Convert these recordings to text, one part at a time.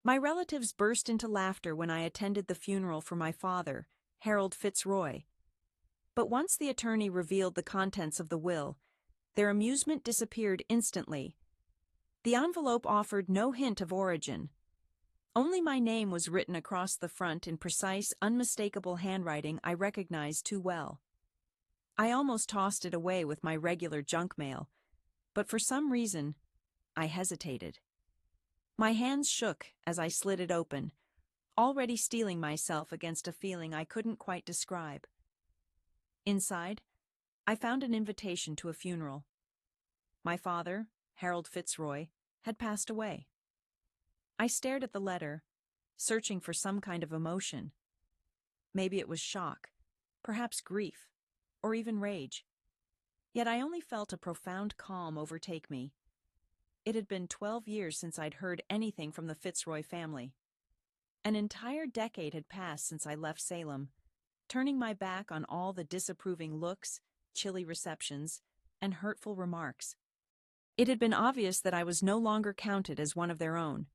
My relatives burst into laughter when I attended the funeral for my father, Harold Fitzroy. But once the attorney revealed the contents of the will, their amusement disappeared instantly. The envelope offered no hint of origin. Only my name was written across the front in precise, unmistakable handwriting I recognized too well. I almost tossed it away with my regular junk mail, but for some reason, I hesitated. My hands shook as I slid it open, already steeling myself against a feeling I couldn't quite describe. Inside, I found an invitation to a funeral. My father, Harold Fitzroy, had passed away. I stared at the letter, searching for some kind of emotion. Maybe it was shock, perhaps grief, or even rage. Yet I only felt a profound calm overtake me. It had been 12 years since I'd heard anything from the Fitzroy family. An entire decade had passed since I left Salem, turning my back on all the disapproving looks, chilly receptions, and hurtful remarks. It had been obvious that I was no longer counted as one of their own.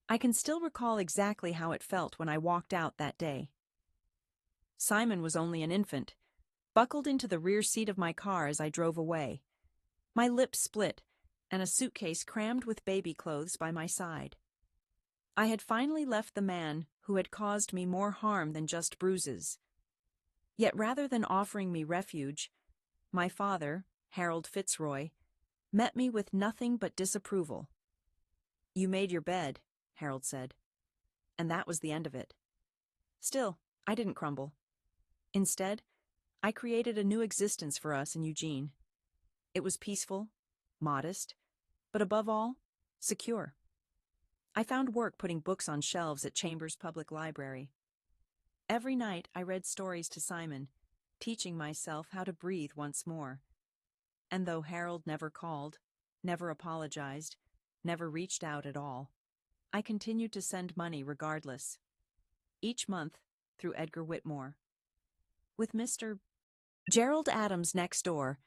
I can still recall exactly how it felt when I walked out that day. Simon was only an infant, buckled into the rear seat of my car as I drove away. My lips split, and a suitcase crammed with baby clothes by my side. I had finally left the man who had caused me more harm than just bruises. Yet rather than offering me refuge, my father, Harold Fitzroy, met me with nothing but disapproval. "You made your bed," Harold said, and that was the end of it. Still, I didn't crumble. Instead, I created a new existence for us in Eugene. It was peaceful, modest, but above all, secure. I found work putting books on shelves at Chambers Public Library. Every night I read stories to Simon, teaching myself how to breathe once more. And though Harold never called, never apologized, never reached out at all, I continued to send money regardless. Each month, through Edgar Whitmore. With Mr. Gerald Adams next door,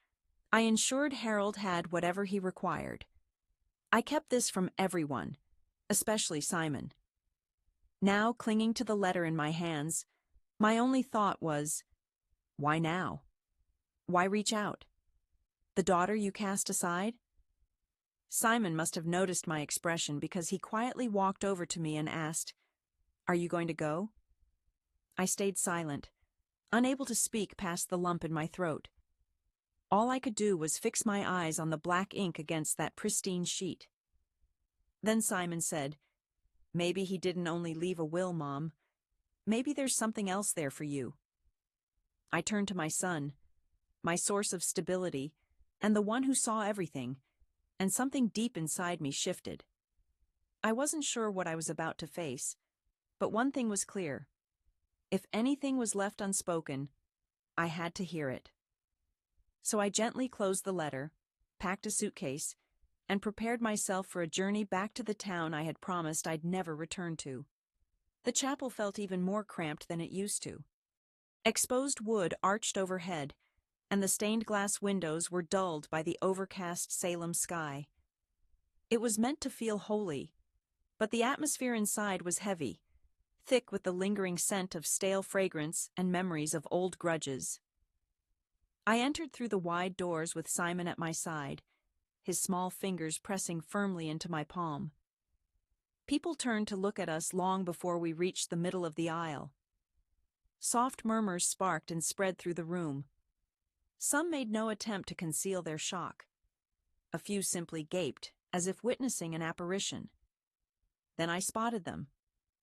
I ensured Harold had whatever he required. I kept this from everyone, especially Simon. Now, clinging to the letter in my hands, my only thought was, why now? Why reach out? The daughter you cast aside? Simon must have noticed my expression because he quietly walked over to me and asked, "Are you going to go?" I stayed silent, unable to speak past the lump in my throat. All I could do was fix my eyes on the black ink against that pristine sheet. Then Simon said, "Maybe he didn't only leave a will, Mom. Maybe there's something else there for you." I turned to my son, my source of stability, and the one who saw everything, and something deep inside me shifted. I wasn't sure what I was about to face, but one thing was clear. If anything was left unspoken, I had to hear it. So I gently closed the letter, packed a suitcase, and prepared myself for a journey back to the town I had promised I'd never return to. The chapel felt even more cramped than it used to. Exposed wood arched overhead, and the stained glass windows were dulled by the overcast Salem sky. It was meant to feel holy, but the atmosphere inside was heavy, thick with the lingering scent of stale fragrance and memories of old grudges. I entered through the wide doors with Simon at my side, his small fingers pressing firmly into my palm. People turned to look at us long before we reached the middle of the aisle. Soft murmurs sparked and spread through the room. Some made no attempt to conceal their shock. A few simply gaped, as if witnessing an apparition. Then I spotted them,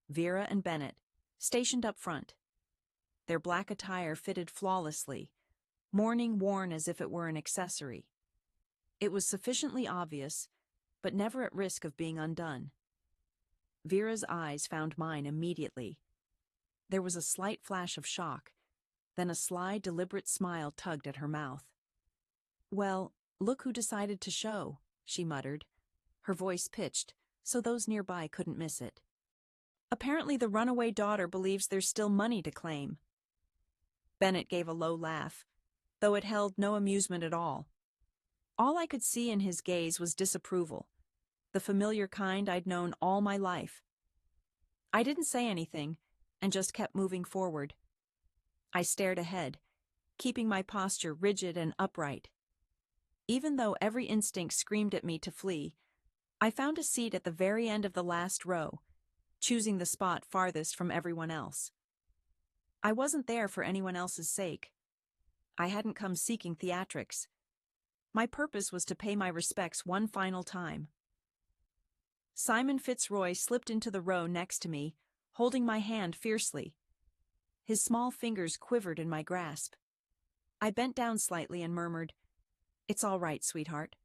Vera and Bennett, stationed up front. Their black attire fitted flawlessly, mourning worn as if it were an accessory. It was sufficiently obvious, but never at risk of being undone. Vera's eyes found mine immediately. There was a slight flash of shock, then a sly, deliberate smile tugged at her mouth. "Well, look who decided to show," she muttered, her voice pitched, so those nearby couldn't miss it. "Apparently the runaway daughter believes there's still money to claim." Bennett gave a low laugh, though it held no amusement at all. All I could see in his gaze was disapproval, the familiar kind I'd known all my life. I didn't say anything, and just kept moving forward. I stared ahead, keeping my posture rigid and upright. Even though every instinct screamed at me to flee, I found a seat at the very end of the last row, choosing the spot farthest from everyone else. I wasn't there for anyone else's sake. I hadn't come seeking theatrics. My purpose was to pay my respects one final time. Simon Fitzroy slipped into the row next to me, holding my hand fiercely. His small fingers quivered in my grasp. I bent down slightly and murmured, "It's all right, sweetheart.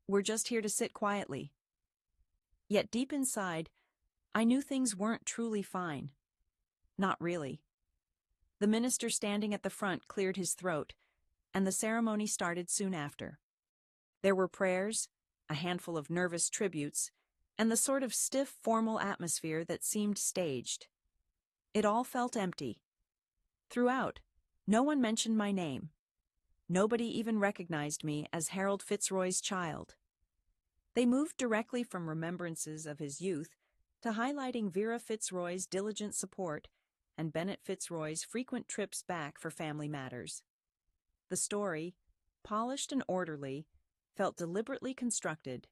We're just here to sit quietly." Yet deep inside, I knew things weren't truly fine. Not really. The minister standing at the front cleared his throat, and the ceremony started soon after. There were prayers, a handful of nervous tributes, and the sort of stiff, formal atmosphere that seemed staged. It all felt empty. Throughout, no one mentioned my name. Nobody even recognized me as Harold Fitzroy's child. They moved directly from remembrances of his youth to highlighting Vera Fitzroy's diligent support and Bennett Fitzroy's frequent trips back for family matters. The story, polished and orderly, felt deliberately constructed.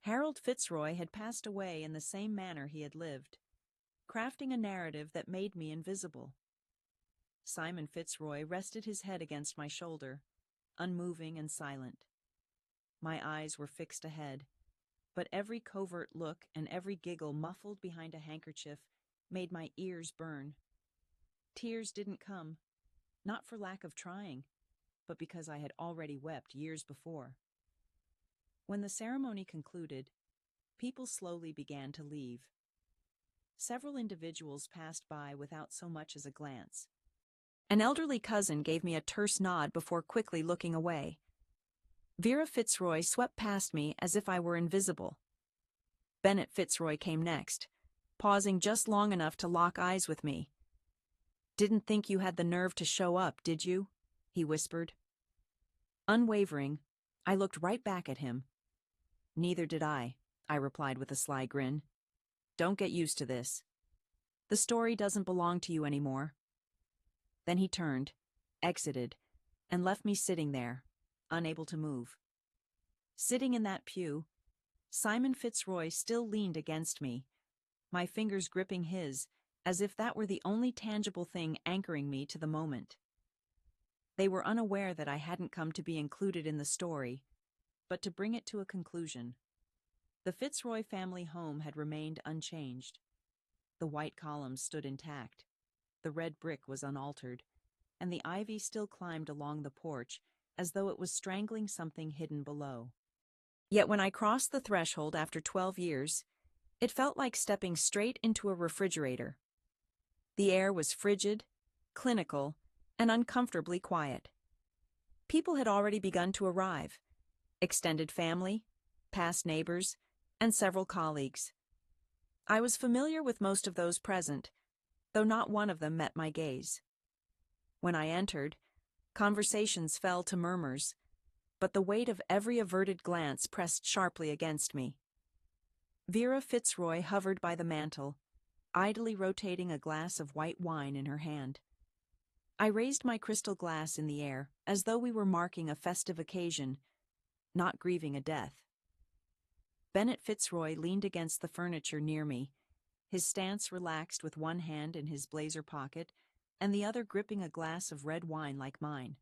Harold Fitzroy had passed away in the same manner he had lived, crafting a narrative that made me invisible. Simon Fitzroy rested his head against my shoulder, unmoving and silent. My eyes were fixed ahead, but every covert look and every giggle muffled behind a handkerchief made my ears burn. Tears didn't come, not for lack of trying, but because I had already wept years before. When the ceremony concluded, people slowly began to leave. Several individuals passed by without so much as a glance. An elderly cousin gave me a terse nod before quickly looking away. Vera Fitzroy swept past me as if I were invisible. Bennett Fitzroy came next, pausing just long enough to lock eyes with me. "Didn't think you had the nerve to show up, did you?" he whispered. Unwavering, I looked right back at him. "Neither did I replied with a sly grin. "Don't get used to this. The story doesn't belong to you anymore." Then he turned, exited, and left me sitting there, unable to move. Sitting in that pew, Simon Fitzroy still leaned against me, my fingers gripping his, as if that were the only tangible thing anchoring me to the moment. They were unaware that I hadn't come to be included in the story, but to bring it to a conclusion. The Fitzroy family home had remained unchanged. The white columns stood intact, the red brick was unaltered, and the ivy still climbed along the porch as though it was strangling something hidden below. Yet when I crossed the threshold after 12 years, it felt like stepping straight into a refrigerator. The air was frigid, clinical, and uncomfortably quiet. People had already begun to arrive: extended family, past neighbors, and several colleagues. I was familiar with most of those present, though not one of them met my gaze. When I entered, conversations fell to murmurs, but the weight of every averted glance pressed sharply against me. Vera Fitzroy hovered by the mantel, idly rotating a glass of white wine in her hand. I raised my crystal glass in the air, as though we were marking a festive occasion, not grieving a death. Bennett Fitzroy leaned against the furniture near me, his stance relaxed with one hand in his blazer pocket and the other gripping a glass of red wine like mine.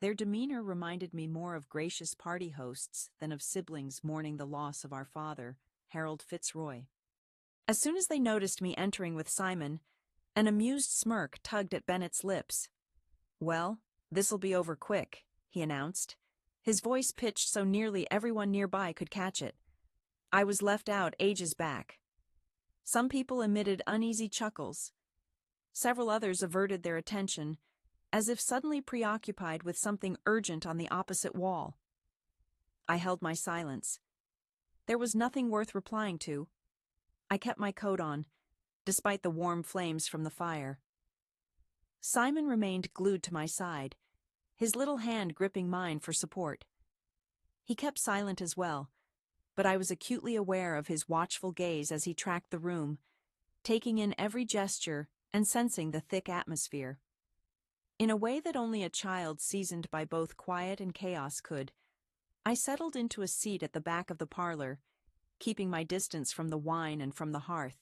Their demeanor reminded me more of gracious party hosts than of siblings mourning the loss of our father, Harold Fitzroy. As soon as they noticed me entering with Simon, an amused smirk tugged at Bennett's lips. "Well, this'll be over quick," he announced, his voice pitched so nearly everyone nearby could catch it. I was left out ages back. Some people emitted uneasy chuckles. Several others averted their attention, as if suddenly preoccupied with something urgent on the opposite wall. I held my silence. There was nothing worth replying to. I kept my coat on, despite the warm flames from the fire. Simon remained glued to my side, his little hand gripping mine for support. He kept silent as well, but I was acutely aware of his watchful gaze as he tracked the room, taking in every gesture and sensing the thick atmosphere. In a way that only a child seasoned by both quiet and chaos could, I settled into a seat at the back of the parlor, keeping my distance from the wine and from the hearth.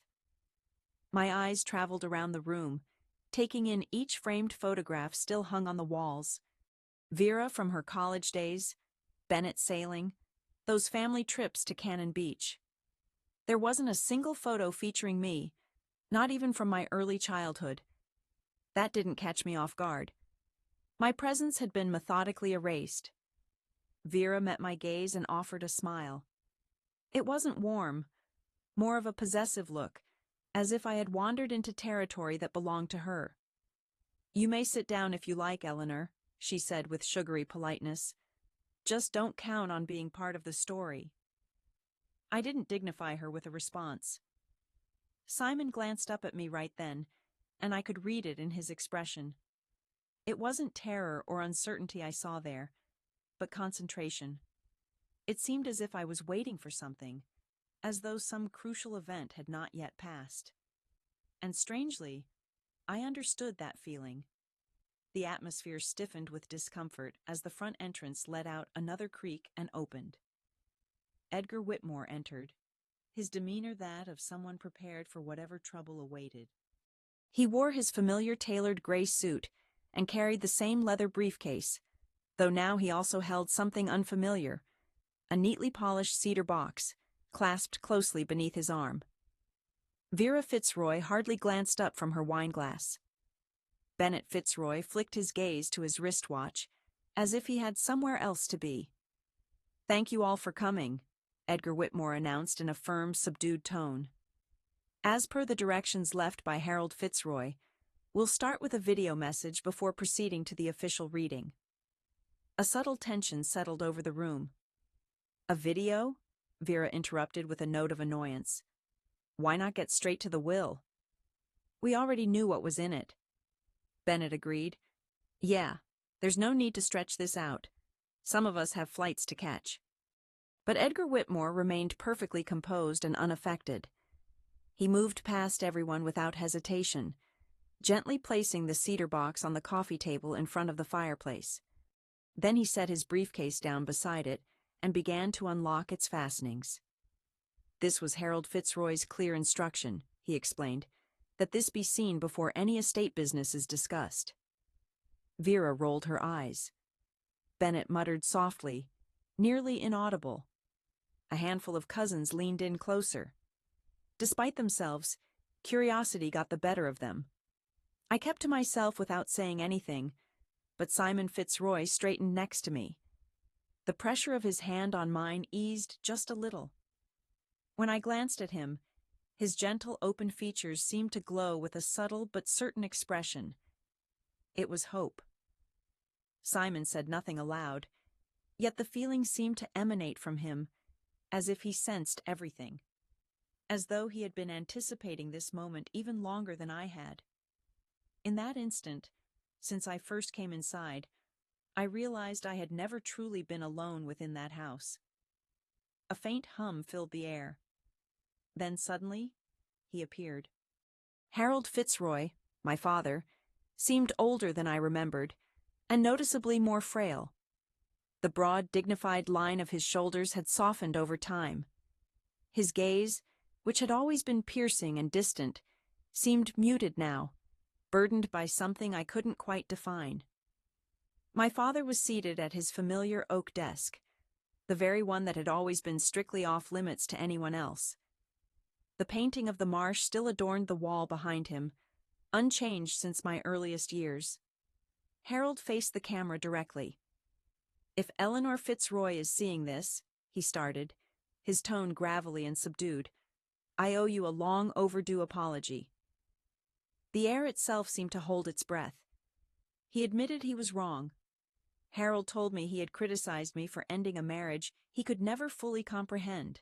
My eyes traveled around the room, taking in each framed photograph still hung on the walls. Vera from her college days, Bennett sailing, those family trips to Cannon Beach. There wasn't a single photo featuring me, not even from my early childhood. That didn't catch me off guard. My presence had been methodically erased. Vera met my gaze and offered a smile. It wasn't warm, more of a possessive look, as if I had wandered into territory that belonged to her. "You may sit down if you like, Eleanor," she said with sugary politeness. "Just don't count on being part of the story." I didn't dignify her with a response. Simon glanced up at me right then, and I could read it in his expression. It wasn't terror or uncertainty I saw there, but concentration. It seemed as if I was waiting for something, as though some crucial event had not yet passed. And strangely, I understood that feeling. The atmosphere stiffened with discomfort as the front entrance let out another creak and opened. Edgar Whitmore entered, his demeanor that of someone prepared for whatever trouble awaited. He wore his familiar tailored gray suit and carried the same leather briefcase, though now he also held something unfamiliar, a neatly polished cedar box, clasped closely beneath his arm. Vera Fitzroy hardly glanced up from her wineglass. Bennett Fitzroy flicked his gaze to his wristwatch, as if he had somewhere else to be. "Thank you all for coming," Edgar Whitmore announced in a firm, subdued tone. "As per the directions left by Harold Fitzroy, we'll start with a video message before proceeding to the official reading." A subtle tension settled over the room. "A video?" Vera interrupted with a note of annoyance. "Why not get straight to the will?" "We already knew what was in it." Bennett agreed. "Yeah, there's no need to stretch this out. Some of us have flights to catch." But Edgar Whitmore remained perfectly composed and unaffected. He moved past everyone without hesitation, gently placing the cedar box on the coffee table in front of the fireplace. Then he set his briefcase down beside it and began to unlock its fastenings. "This was Harold Fitzroy's clear instruction," he explained, "that this be seen before any estate business is discussed." Vera rolled her eyes. Bennett muttered softly, nearly inaudible. A handful of cousins leaned in closer. Despite themselves, curiosity got the better of them. I kept to myself without saying anything, but Simon Fitzroy straightened next to me. The pressure of his hand on mine eased just a little. When I glanced at him, his gentle, open features seemed to glow with a subtle but certain expression. It was hope. Simon said nothing aloud, yet the feeling seemed to emanate from him, as if he sensed everything, as though he had been anticipating this moment even longer than I had. In that instant, since I first came inside, I realized I had never truly been alone within that house. A faint hum filled the air. Then suddenly, he appeared. Harold Fitzroy, my father, seemed older than I remembered, and noticeably more frail. The broad, dignified line of his shoulders had softened over time. His gaze, which had always been piercing and distant, seemed muted now, burdened by something I couldn't quite define. My father was seated at his familiar oak desk, the very one that had always been strictly off limits to anyone else. The painting of the marsh still adorned the wall behind him, unchanged since my earliest years. Harold faced the camera directly. "If Eleanor Fitzroy is seeing this," he started, his tone gravelly and subdued, "I owe you a long overdue apology." The air itself seemed to hold its breath. He admitted he was wrong. Harold told me he had criticized me for ending a marriage he could never fully comprehend.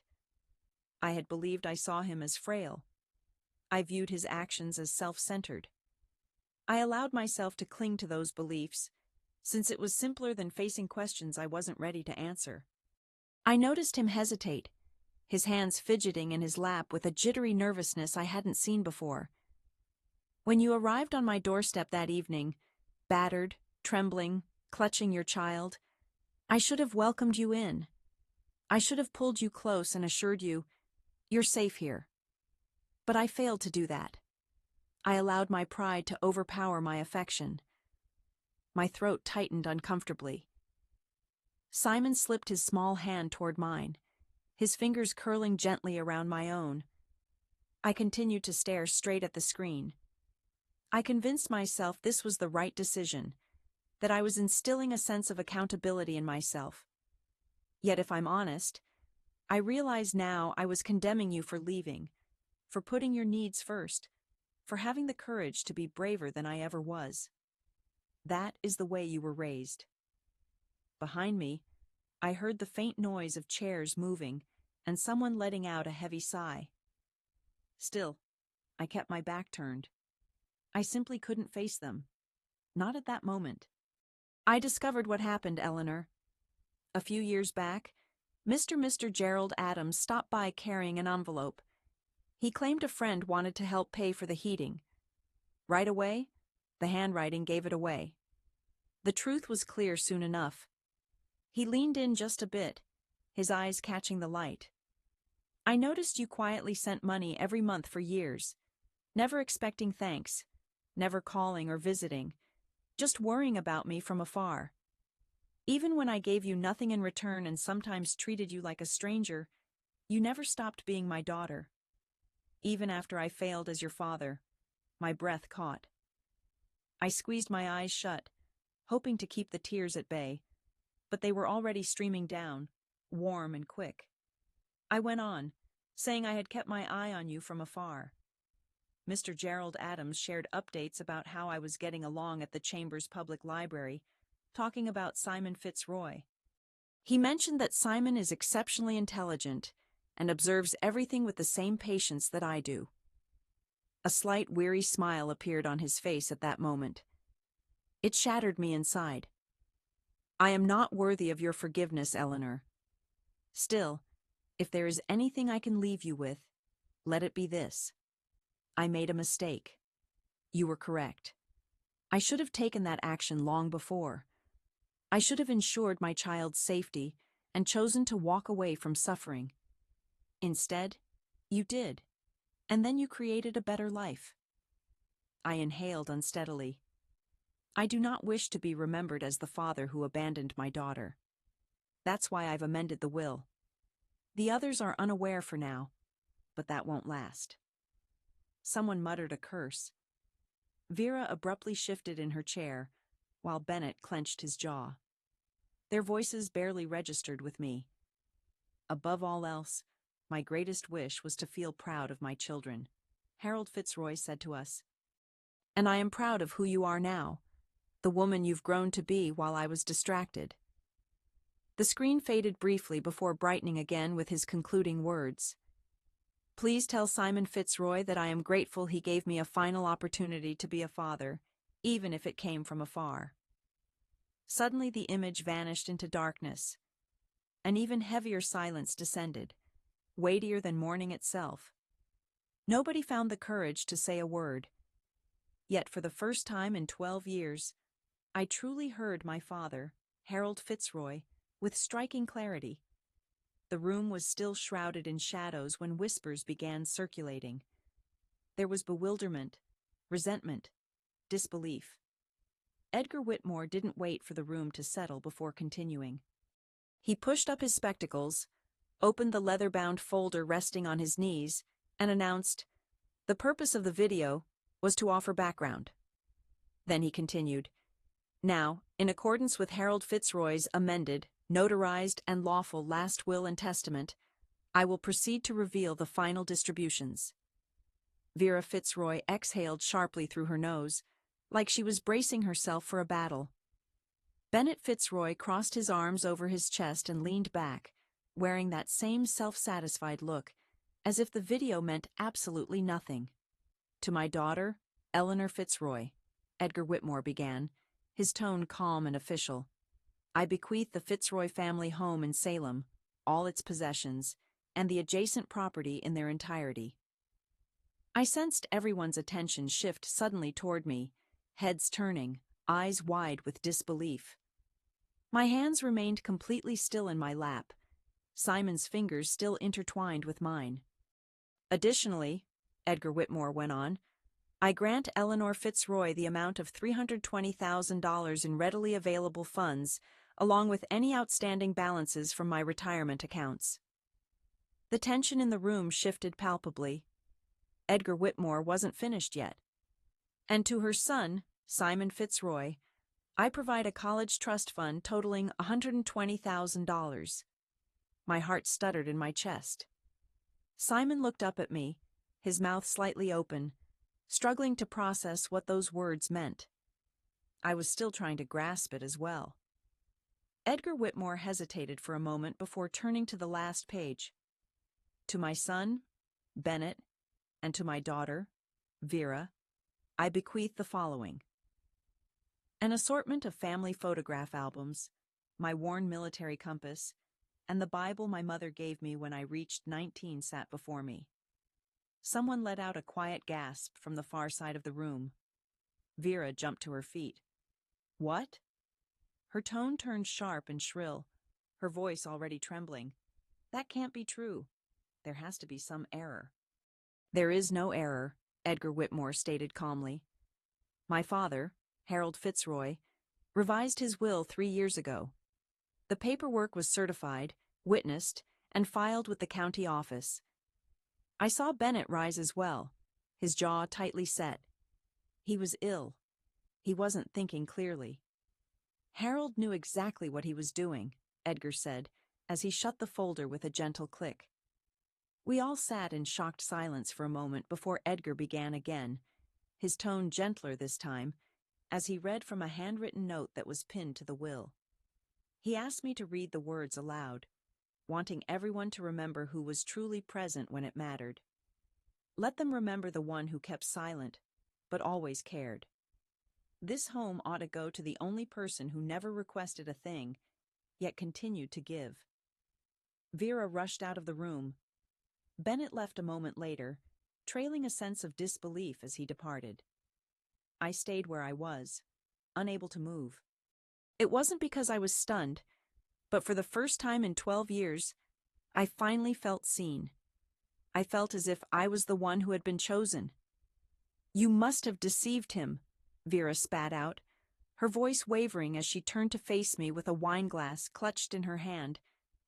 I had believed I saw him as frail. I viewed his actions as self-centered. I allowed myself to cling to those beliefs, since it was simpler than facing questions I wasn't ready to answer. I noticed him hesitate, his hands fidgeting in his lap with a jittery nervousness I hadn't seen before. When you arrived on my doorstep that evening, battered, trembling, clutching your child, I should have welcomed you in. I should have pulled you close and assured you, "You're safe here." But I failed to do that. I allowed my pride to overpower my affection. My throat tightened uncomfortably. Simon slipped his small hand toward mine, his fingers curling gently around my own. I continued to stare straight at the screen. I convinced myself this was the right decision, that I was instilling a sense of accountability in myself. Yet if I'm honest, I realize now I was condemning you for leaving, for putting your needs first, for having the courage to be braver than I ever was. That is the way you were raised. Behind me, I heard the faint noise of chairs moving and someone letting out a heavy sigh. Still, I kept my back turned. I simply couldn't face them. Not at that moment. I discovered what happened, Eleanor. A few years back, Mr. Gerald Adams stopped by carrying an envelope. He claimed a friend wanted to help pay for the heating. Right away, the handwriting gave it away. The truth was clear soon enough. He leaned in just a bit, his eyes catching the light. "I noticed you quietly sent money every month for years, never expecting thanks, never calling or visiting, just worrying about me from afar. Even when I gave you nothing in return and sometimes treated you like a stranger, you never stopped being my daughter. Even after I failed as your father, my breath caught. I squeezed my eyes shut, hoping to keep the tears at bay, but they were already streaming down, warm and quick. I went on, saying I had kept my eye on you from afar. Mr. Gerald Adams shared updates about how I was getting along at the Chamber's public library, talking about Simon Fitzroy. He mentioned that Simon is exceptionally intelligent and observes everything with the same patience that I do. A slight weary smile appeared on his face at that moment. It shattered me inside. I am not worthy of your forgiveness, Eleanor. Still, if there is anything I can leave you with, let it be this. I made a mistake. You were correct. I should have taken that action long before. I should have ensured my child's safety and chosen to walk away from suffering. Instead, you did, and then you created a better life. I inhaled unsteadily. I do not wish to be remembered as the father who abandoned my daughter. That's why I've amended the will. The others are unaware for now, but that won't last. Someone muttered a curse. Vera abruptly shifted in her chair, while Bennett clenched his jaw. Their voices barely registered with me. Above all else, my greatest wish was to feel proud of my children, Harold Fitzroy said to us. And I am proud of who you are now, the woman you've grown to be while I was distracted. The screen faded briefly before brightening again with his concluding words. Please tell Simon Fitzroy that I am grateful he gave me a final opportunity to be a father, even if it came from afar. Suddenly the image vanished into darkness. An even heavier silence descended, weightier than morning itself. Nobody found the courage to say a word. Yet for the first time in 12 years, I truly heard my father, Harold Fitzroy, with striking clarity. The room was still shrouded in shadows when whispers began circulating. There was bewilderment, resentment, disbelief. Edgar Whitmore didn't wait for the room to settle before continuing. He pushed up his spectacles, opened the leather-bound folder resting on his knees, and announced, "The purpose of the video was to offer background." Then he continued, "Now, in accordance with Harold Fitzroy's amended, notarized, and lawful last will and testament, I will proceed to reveal the final distributions." Vera Fitzroy exhaled sharply through her nose, like she was bracing herself for a battle. Bennett Fitzroy crossed his arms over his chest and leaned back, wearing that same self-satisfied look, as if the video meant absolutely nothing. "To my daughter, Eleanor Fitzroy," Edgar Whitmore began, his tone calm and official, "I bequeath the Fitzroy family home in Salem, all its possessions, and the adjacent property in their entirety. I sensed everyone's attention shift suddenly toward me, heads turning, eyes wide with disbelief. My hands remained completely still in my lap, Simon's fingers still intertwined with mine. Additionally, Edgar Whitmore went on, I grant Eleanor Fitzroy the amount of $320,000 in readily available funds, along with any outstanding balances from my retirement accounts. The tension in the room shifted palpably. Edgar Whitmore wasn't finished yet. And to her son, Simon Fitzroy, I provide a college trust fund totaling $120,000. My heart stuttered in my chest. Simon looked up at me, his mouth slightly open, struggling to process what those words meant. I was still trying to grasp it as well. Edgar Whitmore hesitated for a moment before turning to the last page. To my son, Bennett, and to my daughter, Vera, I bequeath the following: an assortment of family photograph albums, my worn military compass, and the Bible my mother gave me when I reached 19 sat before me. Someone let out a quiet gasp from the far side of the room. Vera jumped to her feet. What? Her tone turned sharp and shrill, her voice already trembling. That can't be true. There has to be some error. There is no error, Edgar Whitmore stated calmly. My father, Harold Fitzroy, revised his will 3 years ago. The paperwork was certified, witnessed, and filed with the county office. I saw Bennett rise as well, his jaw tightly set. He was ill. He wasn't thinking clearly. Harold knew exactly what he was doing, Edgar said, as he shut the folder with a gentle click. We all sat in shocked silence for a moment before Edgar began again, his tone gentler this time, as he read from a handwritten note that was pinned to the will. He asked me to read the words aloud, wanting everyone to remember who was truly present when it mattered. Let them remember the one who kept silent, but always cared. This home ought to go to the only person who never requested a thing, yet continued to give. Vera rushed out of the room. Bennett left a moment later, trailing a sense of disbelief as he departed. I stayed where I was, unable to move. It wasn't because I was stunned, but for the first time in 12 years, I finally felt seen. I felt as if I was the one who had been chosen. You must have deceived him, Vera spat out, her voice wavering as she turned to face me with a wineglass clutched in her hand,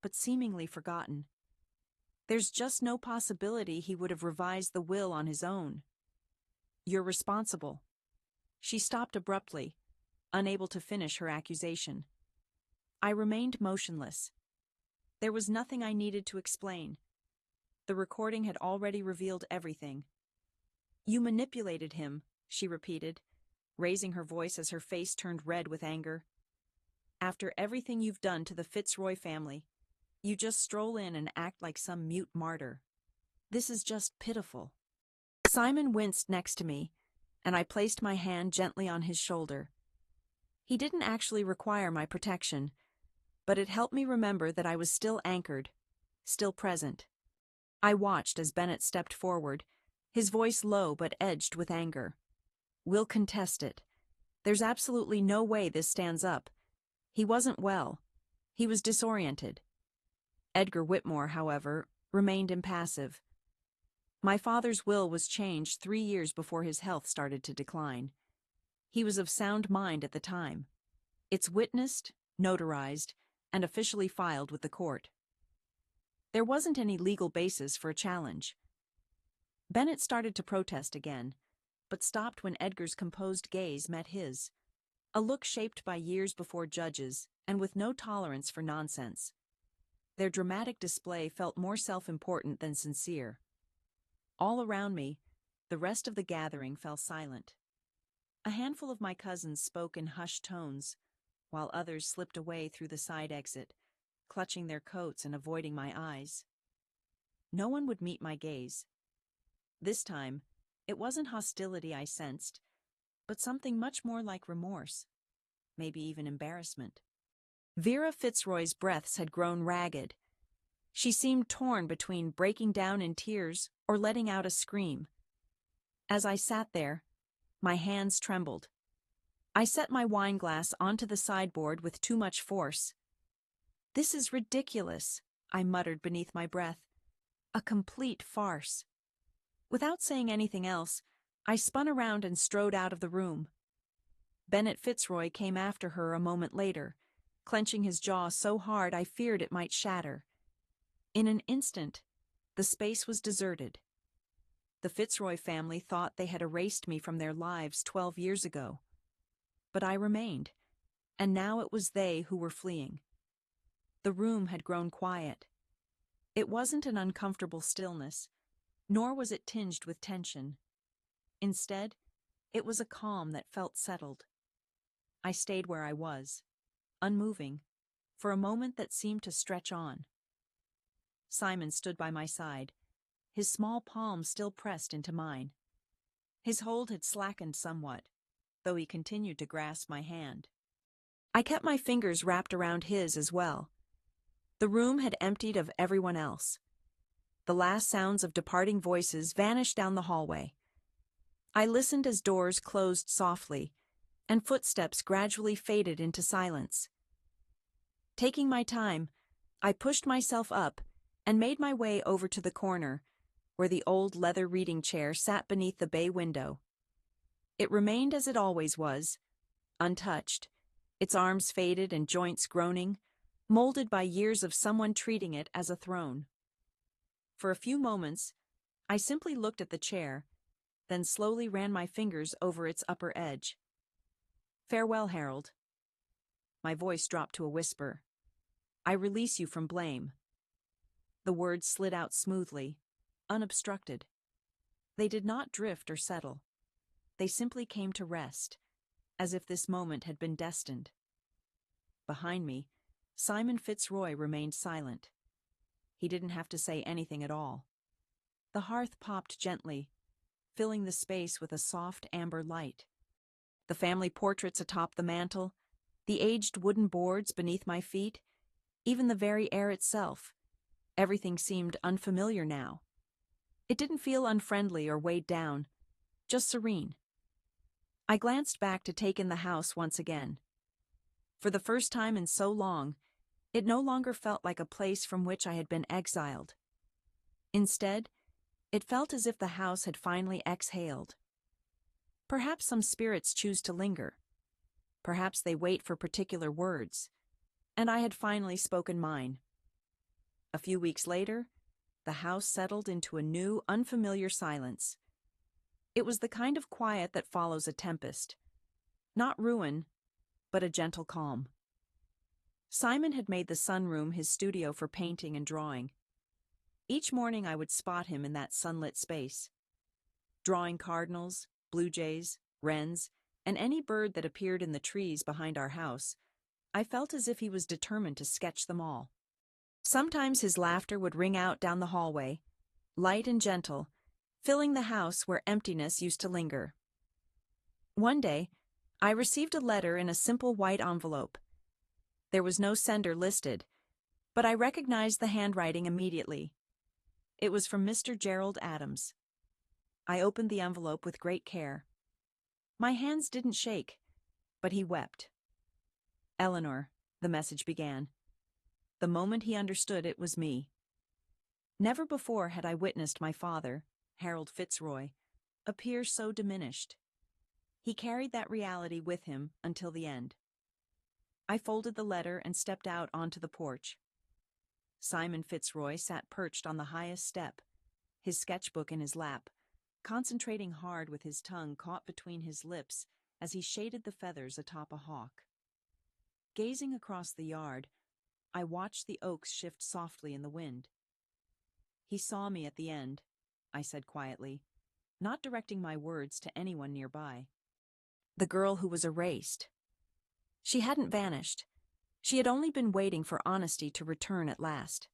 but seemingly forgotten. There's just no possibility he would have revised the will on his own. You're responsible. She stopped abruptly, unable to finish her accusation. I remained motionless. There was nothing I needed to explain. The recording had already revealed everything. You manipulated him, she repeated, raising her voice as her face turned red with anger. After everything you've done to the Fitzroy family, you just stroll in and act like some mute martyr. This is just pitiful. Simon winced next to me, and I placed my hand gently on his shoulder. He didn't actually require my protection, but it helped me remember that I was still anchored, still present. I watched as Bennett stepped forward, his voice low but edged with anger. We'll contest it. There's absolutely no way this stands up. He wasn't well. He was disoriented. Edgar Whitmore, however, remained impassive. My father's will was changed 3 years before his health started to decline. He was of sound mind at the time. It's witnessed, notarized, and officially filed with the court. There wasn't any legal basis for a challenge. Bennett started to protest again, but stopped when Edgar's composed gaze met his, a look shaped by years before judges and with no tolerance for nonsense. Their dramatic display felt more self-important than sincere. All around me, the rest of the gathering fell silent. A handful of my cousins spoke in hushed tones, while others slipped away through the side exit, clutching their coats and avoiding my eyes. No one would meet my gaze. This time, it wasn't hostility I sensed, but something much more like remorse, maybe even embarrassment. Vera Fitzroy's breaths had grown ragged. She seemed torn between breaking down in tears or letting out a scream. As I sat there, my hands trembled. I set my wine glass onto the sideboard with too much force. "This is ridiculous," I muttered beneath my breath. "A complete farce." Without saying anything else, I spun around and strode out of the room. Bennett Fitzroy came after her a moment later, clenching his jaw so hard I feared it might shatter. In an instant, the space was deserted. The Fitzroy family thought they had erased me from their lives 12 years ago. But I remained, and now it was they who were fleeing. The room had grown quiet. It wasn't an uncomfortable stillness, nor was it tinged with tension. Instead, it was a calm that felt settled. I stayed where I was, unmoving, for a moment that seemed to stretch on. Simon stood by my side, his small palm still pressed into mine. His hold had slackened somewhat, though he continued to grasp my hand. I kept my fingers wrapped around his as well. The room had emptied of everyone else. The last sounds of departing voices vanished down the hallway. I listened as doors closed softly, and footsteps gradually faded into silence. Taking my time, I pushed myself up and made my way over to the corner, where the old leather reading chair sat beneath the bay window. It remained as it always was, untouched, its arms faded and joints groaning, molded by years of someone treating it as a throne. For a few moments, I simply looked at the chair, then slowly ran my fingers over its upper edge. "Farewell, Harold." My voice dropped to a whisper. "I release you from blame." The words slid out smoothly, unobstructed. They did not drift or settle. They simply came to rest, as if this moment had been destined. Behind me, Simon Fitzroy remained silent. He didn't have to say anything at all. The hearth popped gently, filling the space with a soft amber light. The family portraits atop the mantel, the aged wooden boards beneath my feet, even the very air itself, everything seemed unfamiliar now. It didn't feel unfriendly or weighed down, just serene. I glanced back to take in the house once again. For the first time in so long, it no longer felt like a place from which I had been exiled. Instead, it felt as if the house had finally exhaled. Perhaps some spirits choose to linger. Perhaps they wait for particular words, and I had finally spoken mine. A few weeks later, the house settled into a new, unfamiliar silence. It was the kind of quiet that follows a tempest. Not ruin, but a gentle calm. Simon had made the sunroom his studio for painting and drawing. Each morning I would spot him in that sunlit space, drawing cardinals, blue jays, wrens, and any bird that appeared in the trees behind our house. I felt as if he was determined to sketch them all. Sometimes his laughter would ring out down the hallway, light and gentle, filling the house where emptiness used to linger. One day, I received a letter in a simple white envelope. There was no sender listed, but I recognized the handwriting immediately. It was from Mr. Gerald Adams. I opened the envelope with great care. My hands didn't shake, but he wept. "Eleanor," the message began. The moment he understood it was me. Never before had I witnessed my father, Harold Fitzroy, appear so diminished. He carried that reality with him until the end. I folded the letter and stepped out onto the porch. Simon Fitzroy sat perched on the highest step, his sketchbook in his lap, concentrating hard with his tongue caught between his lips as he shaded the feathers atop a hawk. Gazing across the yard, I watched the oaks shift softly in the wind. "He saw me at the end," I said quietly, not directing my words to anyone nearby. The girl who was erased. She hadn't vanished. She had only been waiting for honesty to return at last.